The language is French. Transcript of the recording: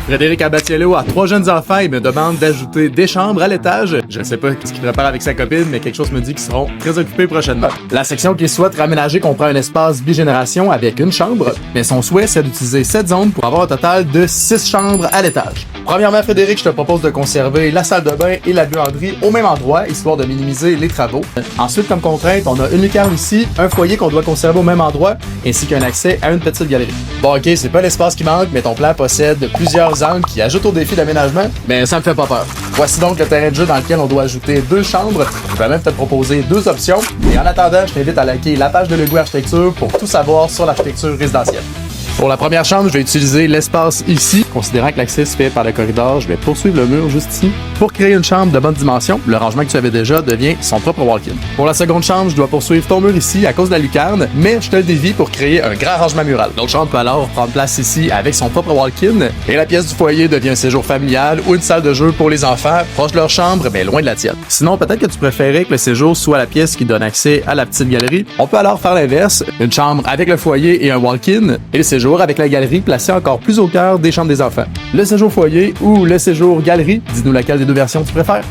Frédéric Abatiello a 3 jeunes enfants et me demande d'ajouter des chambres à l'étage. Je ne sais pas ce qu'il prépare avec sa copine, mais quelque chose me dit qu'ils seront très occupés prochainement. La section qu'il souhaite raménager comprend un espace bigénération avec une chambre, mais son souhait c'est d'utiliser cette zone pour avoir un total de 6 chambres à l'étage. Premièrement, Frédéric, je te propose de conserver la salle de bain et la buanderie au même endroit, histoire de minimiser les travaux. Ensuite, comme contrainte, on a une lucarne ici, un foyer qu'on doit conserver au même endroit, ainsi qu'un accès à une petite galerie. Bon, ok, c'est pas l'espace qui manque, mais ton plan possède plusieurs angles qui ajoutent au défi d'aménagement, mais ça me fait pas peur. Voici donc le terrain de jeu dans lequel on doit ajouter 2 chambres. Je vais même te proposer 2 options. Et en attendant, je t'invite à liker la page de Lego Architecture pour tout savoir sur l'architecture résidentielle. Pour la première chambre, je vais utiliser l'espace ici. Considérant que l'accès se fait par le corridor, je vais poursuivre le mur juste ici. Pour créer une chambre de bonne dimension, le rangement que tu avais déjà devient son propre walk-in. Pour la seconde chambre, je dois poursuivre ton mur ici à cause de la lucarne, mais je te le dévie pour créer un grand rangement mural. L'autre chambre peut alors prendre place ici avec son propre walk-in, et la pièce du foyer devient un séjour familial ou une salle de jeu pour les enfants, proche de leur chambre, mais loin de la tienne. Sinon, peut-être que tu préférais que le séjour soit la pièce qui donne accès à la petite galerie. On peut alors faire l'inverse, une chambre avec le foyer et un walk-in, et le séjour avec la galerie placée encore plus au cœur des chambres des enfants. Le séjour foyer ou le séjour galerie, dis-nous laquelle des deux versions tu préfères.